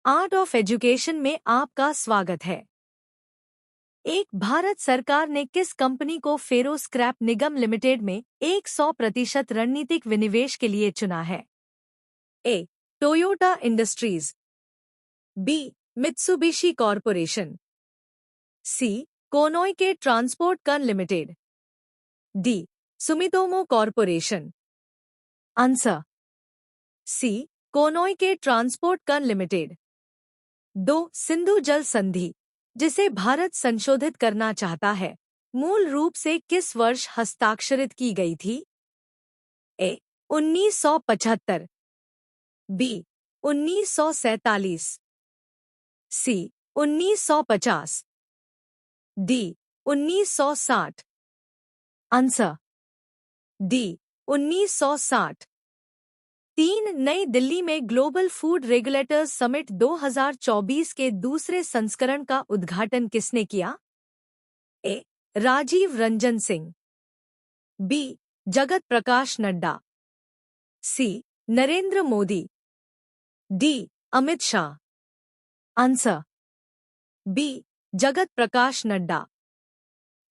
Art of education में आपका स्वागत है। एक भारत सरकार ने किस कंपनी को फेरो स्क्रैप निगम लिमिटेड में 100% रणनीतिक विनिवेश के लिए चुना है? A. Toyota Industries, B. Mitsubishi Corporation, C. Konoike Transport Co Limited, D. Sumitomo Corporation. Answer C. Konoike Transport Co Limited. 2. Sindhu जल संधि, जिसे भारत संशोधित करना चाहता है, मूल रूप से किस वर्ष हस्ताक्षरित की गई थी? ए. 1975, बी. 1947, सी. 1950, डी. 1960। Answer D. 1960। 3. नई दिल्ली में ग्लोबल फूड रेगुलेटर्स समिट 2024 के दूसरे संस्करण का उद्घाटन किसने किया? A. Rajiv Ranjan Singh, B. Jagat Prakash Nadda, C. Narendra Modi, D. Amit Shah. Answer B. Jagat Prakash Nadda.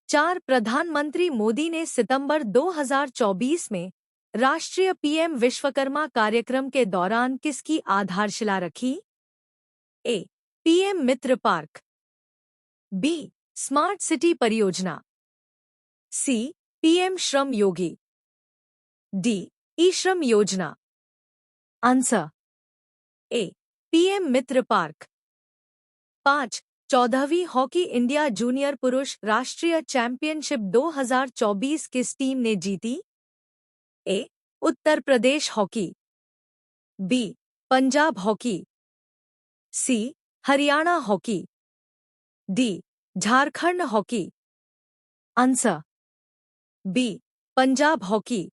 4. प्रधानमंत्री मोदी ने सितंबर 2024 में राष्ट्रीय पीएम विश्वकर्मा कार्यक्रम के दौरान किसकी आधारशिला रखी? A. PM Mitra park, B. Smart city परियोजना, C. PM Shram Yogi, D. E Shram योजना। Answer A. PM Mitra park. 5. 14वीं हॉकी इंडिया जूनियर पुरुष राष्ट्रीय चैंपियनशिप 2024 किस टीम ने जीती? A. Uttar Pradesh hockey, B. Punjab hockey, C. Haryana hockey, D. Jharkhand hockey. Answer B. Punjab hockey.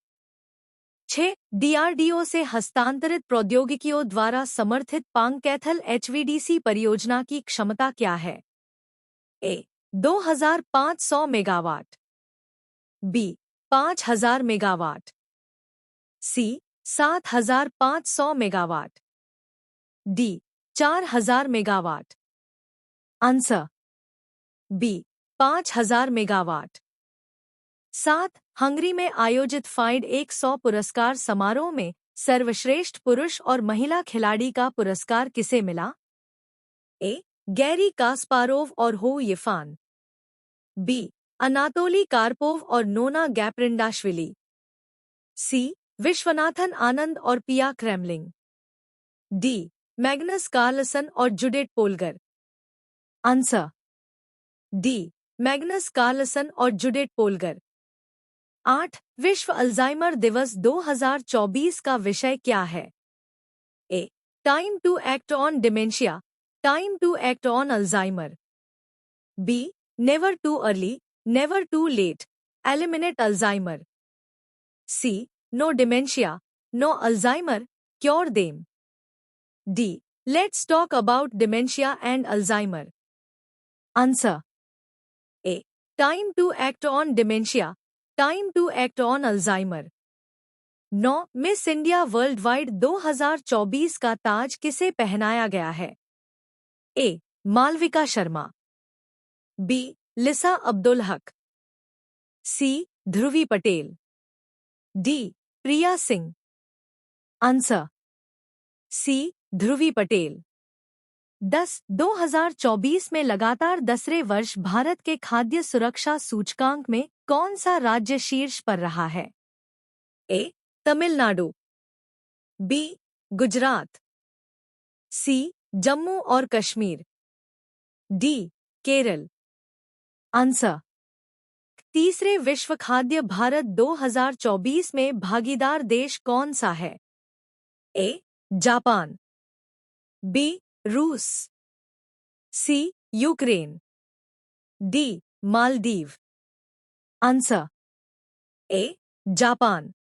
6. DRDO से हस्तांतरित प्रौद्योगिकियों द्वारा समर्थित पांगकैथल एचवीडीसी परियोजना की क्षमता क्या है? A. 2500 megawatt, B. 5000 megawatt, C. 7500 megawatt, D. 4000 megawatt. Answer B. 5000 megawatt. 7. Hungary में आयोजित फाइड 100 पुरस्कार समारोह में सर्वश्रेष्ठ पुरुष और महिला खिलाड़ी का पुरस्कार किसे मिला? ए. गैरी कास्पारोव और हो यिफान, बी. अनातोली कार्पोव और नोना गैप्रिंडाशविली, सी. विश्वनाथन आनंद और Pia Cramling, D. Magnus Carlsen और Judit Polgar. Answer D. Magnus Carlsen और जुडिथ पोलगर। 8. विश्व अल्जाइमर दिवस 2024 का विषय क्या है? A. Time to act on dementia, time to act on Alzheimer, B. Never too early, never too late, eliminate Alzheimer, C. No dementia, no Alzheimer, cure them, D. Let's talk about dementia and Alzheimer. Answer A. Time to act on dementia, time to act on Alzheimer. 9. Miss India world wide 2024 का ताज किसे पहनाया गया है? A. Malvika Sharma, B. Lisa Abdul Haq, C. Dhruvi Patel, D. Priya Singh. Answer C. Dhruvi Patel. 10. 2024 में लगातार 10वें वर्ष भारत के खाद्य सुरक्षा सूचकांक में कौन सा राज्य शीर्ष पर रहा है? ए. तमिलनाडु, बी. गुजरात, सी. जम्मू और कश्मीर, डी. केरल। आंसर तीसरे विश्व खाद्य भारत 2024 में भागीदार देश कौन सा है? ए. Japan, B. रूस, C. Ukraine, D. Maldives. Answer A. Japan.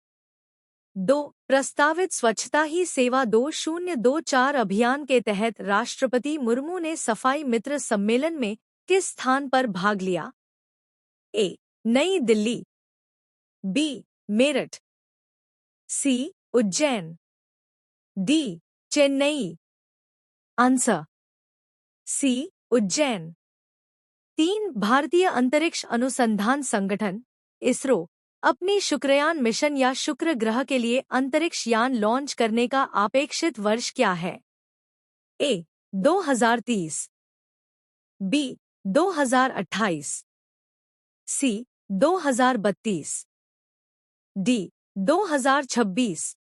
2. प्रस्तावित स्वच्छता ही सेवा 2024 अभियान के तहत राष्ट्रपति मुर्मू ने सफाई मित्र सम्मेलन में किस स्थान पर भाग लिया? A. Nai Delhi, B. Meerut, C. Ujjain, D. Chennai. Answer C Ujjain. 3 भारतीय अंतरिक्ष अनुसंधान संगठन इसरो अपनी शुक्रयान मिशन या शुक्र ग्रह के लिए अंतरिक्ष यान लॉन्च करने का अपेक्षित वर्ष क्या है? A 2030, B 2028, C 2032, D 2026।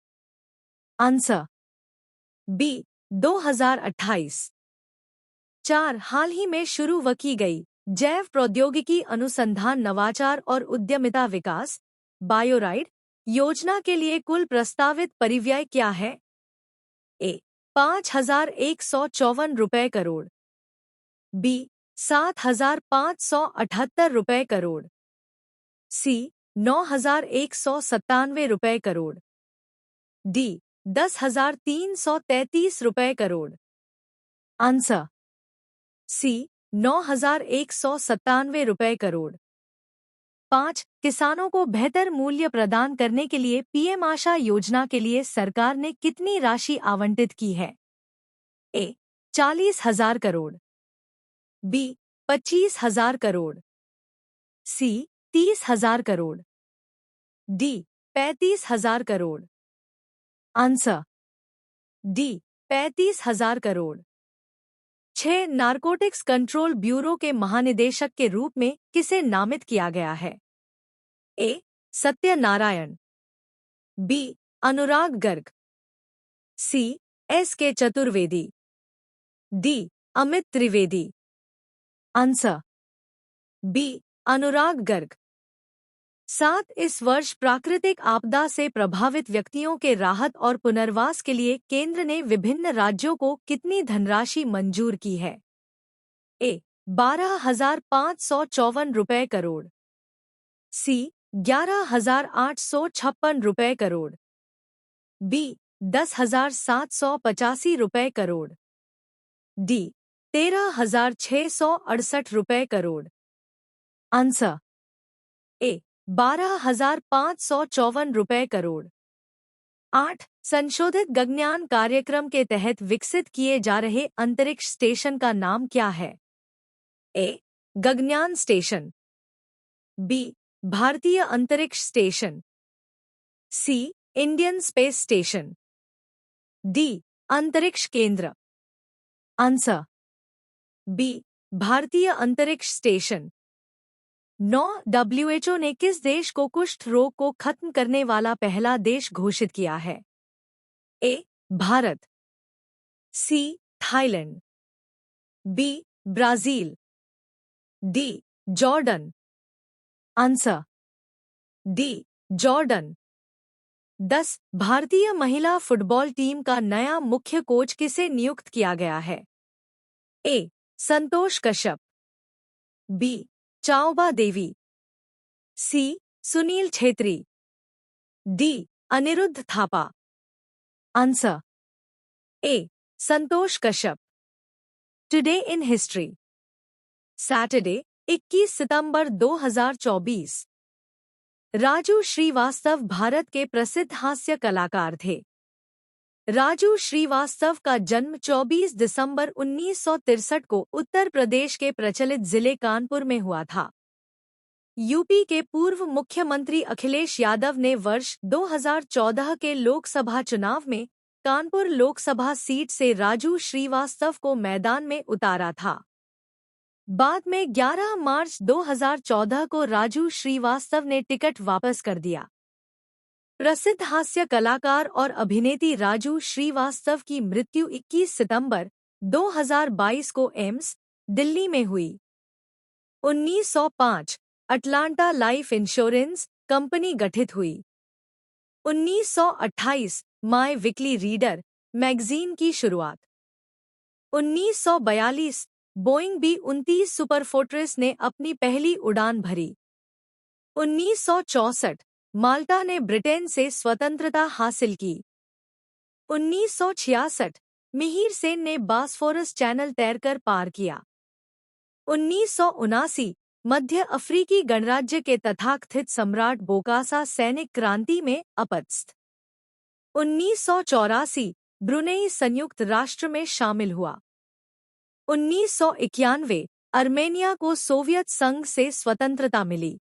Answer B 2028। 4 हाल ही में शुरू की गई जैव प्रौद्योगिकी अनुसंधान नवाचार और उद्यमिता विकास बायोराइड योजना के लिए कुल प्रस्तावित परिव्यय क्या है? ए 5,154 रुपए करोड़, बी 7,578 रुपए करोड़, सी 9,197 रुपए करोड़, डी 10,333 रुपए करोड़। आंसर सी 9,197 रुपए करोड़। 5 किसानों को बेहतर मूल्य प्रदान करने के लिए पीएम आशा योजना के लिए सरकार ने कितनी राशि आवंटित की है? ए 40,000 करोड़, बी 25,000 करोड़, सी 30,000 crore, D 35,000 crore. Answer D 35,000 crore. 6 narcotics control bureau के महानिदेशक के रूप में किसे नामित किया गया है? A Satyanarayana, B Anurag Garg, C S K. Chaturvedi, D Amit Trivedi. Answer B Anurag Garg. 7 इस वर्ष प्राकृतिक आपदा से प्रभावित व्यक्तियों के राहत और पुनर्वास के लिए केंद्र ने विभिन्न राज्यों को कितनी धनराशि मंजूर की है? ए 12,554 रुपए करोड़, सी 11,856 रुपए करोड़, बी 10,785 रुपए करोड़, डी 13,668 रुपए करोड़। आंसर ए 12,554 रुपए करोड़। 8 संशोधित गगनयान कार्यक्रम के तहत विकसित किए जा रहे अंतरिक्ष स्टेशन का नाम क्या है? ए गगनयान स्टेशन, बी भारतीय अंतरिक्ष स्टेशन, सी इंडियन स्पेस स्टेशन, डी अंतरिक्ष केंद्र। आंसर बी भारतीय अंतरिक्ष स्टेशन। 9 WHO ने किस देश को कुष्ठ रोग को खत्म करने वाला पहला देश घोषित किया है? A Bharat, C Thailand, B Brazil, D Jordan. Answer D Jordan. 10 भारतीय महिला फुटबॉल टीम का नया मुख्य कोच किसे नियुक्त किया गया है? A Santosh Kashyap, B Chaoba Devi, C Sunil Chhetri, D Anirudh Thapa. Answer A Santosh Kashyap. Today in history. Saturday 21 सितंबर 2024। राजू श्रीवास्तव भारत के प्रसिद्ध हास्य कलाकार थे। राजू श्रीवास्तव का जन्म 24 दिसंबर 1963 को उत्तर प्रदेश के प्रचलित जिले कानपुर में हुआ था। यूपी के पूर्व मुख्यमंत्री अखिलेश यादव ने वर्ष 2014 के लोकसभा चुनाव में कानपुर लोकसभा सीट से राजू श्रीवास्तव को मैदान में उतारा था। बाद में 11 मार्च 2014 को राजू श्रीवास्तव ने टिकट वापस कर दिया। प्रसिद्ध हास्य कलाकार और अभिनेत्री राजू श्रीवास्तव की मृत्यु 21 सितंबर 2022 को एम्स, दिल्ली में हुई। 1905 अटलांटा लाइफ इंश्योरेंस कंपनी गठित हुई। 1928 माय वीकली रीडर मैगजीन की शुरुआत। 1942 बोइंग B-29 सुपरफोर्ट्रेस ने अपनी पहली उड़ान भरी। 1964 माल्टा ने ब्रिटेन से स्वतंत्रता हासिल की। 1966 मिहिर सेन ने बास्फोरस चैनल तैरकर पार किया। 1979 मध्य अफ्रीकी गणराज्य के तथाकथित सम्राट बोकासा सैनिक क्रांति में अपदस्थ। 1984 ब्रुनेई संयुक्त राष्ट्र में शामिल हुआ। 1991 अर्मेनिया को सोवियत संघ से स्वतंत्रता मिली।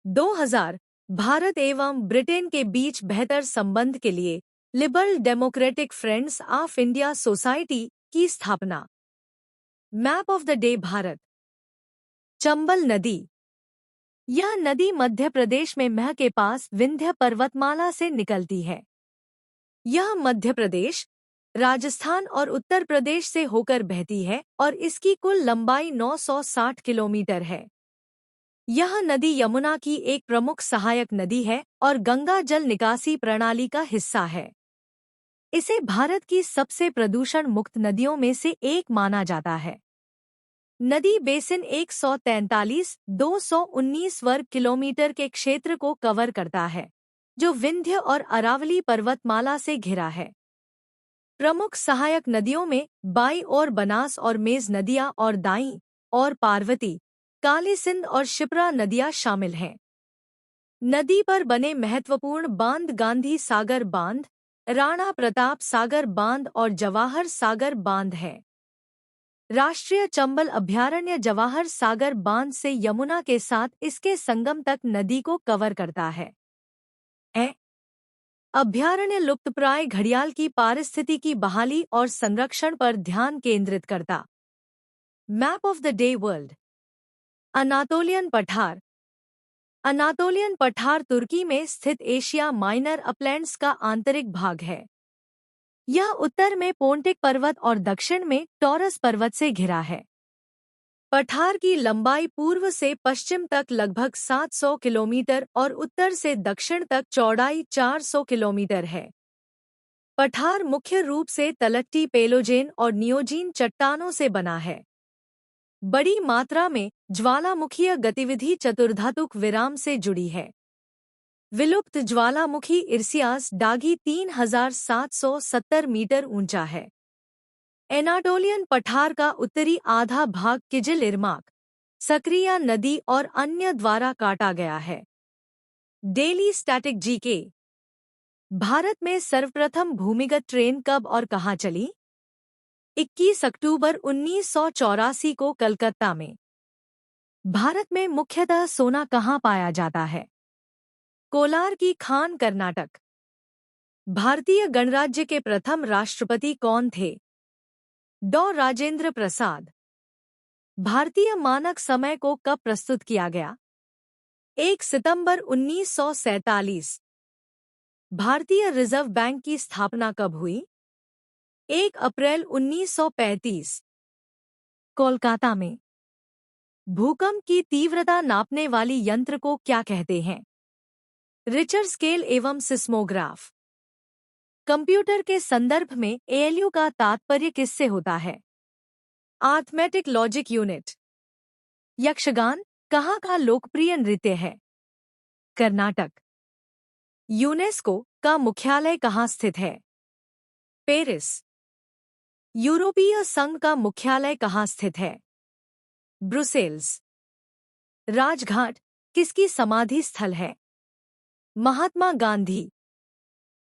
2000 भारत एवं ब्रिटेन के बीच बेहतर संबंध के लिए liberal democratic friends of India society की स्थापना। Map of the day Bharat. Chambal नदी। यह नदी मध्य प्रदेश में मैह के पास विंध्य पर्वतमाला से निकलती है। यह मध्य प्रदेश, राजस्थान और उत्तर प्रदेश से होकर बहती है और इसकी कुल लंबाई 960 किलोमीटर है। यह नदी यमुना की एक प्रमुख सहायक नदी है और गंगा जल निकासी प्रणाली का हिस्सा है। इसे भारत की सबसे प्रदूषण मुक्त नदियों में से एक माना जाता है। नदी बेसिन 143,219 वर्ग किलोमीटर के क्षेत्र को कवर करता है, जो विंध्य और अरावली पर्वतमाला से घिरा है। प्रमुख सहायक नदियों में बाईं ओर बनास और मेज नदियां और दाईं और पार्वती, काली सिंध और शिप्रा नदियां शामिल हैं। नदी पर बने महत्वपूर्ण बांध गांधी सागर बांध, राणा प्रताप सागर बांध और जवाहर सागर बांध है। राष्ट्रीय चंबल अभयारण्य जवाहर सागर बांध से यमुना के साथ इसके संगम तक नदी को कवर करता है। अभयारण्य लुप्तप्राय घड़ियाल की पारिस्थितिकी बहाली और संरक्षण पर ध्यान केंद्रित करता। Map of the day world. Anatolian पठार। अनातोलियन पठार तुर्की में स्थित एशिया माइनर अपलैंड्स का आंतरिक भाग है। यह उत्तर में पोंटिक पर्वत और दक्षिण में टॉरस पर्वत से घिरा है। पठार की लंबाई पूर्व से पश्चिम तक लगभग 700 किलोमीटर और उत्तर से दक्षिण तक चौड़ाई 400 किलोमीटर है। पठार मुख्य रूप से तलट्टी पेलोजेन और नियोजीन चट्टानों से बना है। बड़ी मात्रा में ज्वालामुखीय गतिविधि चतुर्धातुक विराम से जुड़ी है। विलुप्त ज्वालामुखी इर्सियास डागी 3770 मीटर ऊंचा है। एनाटोलियन पठार का उत्तरी आधा भाग किजिल इर्माक, सक्रिया नदी और अन्य द्वारा काटा गया है। Daily static GK. भारत में सर्वप्रथम भूमिगत ट्रेन कब और कहाँ चली? 21 अक्टूबर 1984 को कलकत्ता में। भारत में मुख्यतः सोना कहाँ पाया जाता है? कोलार की खान, कर्नाटक। भारतीय गणराज्य के प्रथम राष्ट्रपति कौन थे? डॉ. राजेंद्र प्रसाद। भारतीय मानक समय को कब प्रस्तुत किया गया? 1 सितंबर 1947। भारतीय रिजर्व बैंक की स्थापना कब हुई? 1 अप्रैल 1935। कोलकाता में। भूकंप की तीव्रता नापने वाली यंत्र को क्या कहते हैं? रिचर स्केल एवं सिस्मोग्राफ। कंप्यूटर के संदर्भ में एएलयू का तात्पर्य किससे होता है? Arithmetic logic unit. यक्षगान कहाँ का लोकप्रिय नृत्य है? कर्नाटक। यूनेस्को का मुख्यालय कहाँ स्थित है? पेरिस। यूरोपीय संघ का मुख्यालय कहाँ स्थित है? ब्रुसेल्स। राजघाट किसकी समाधि स्थल है? महात्मा गांधी।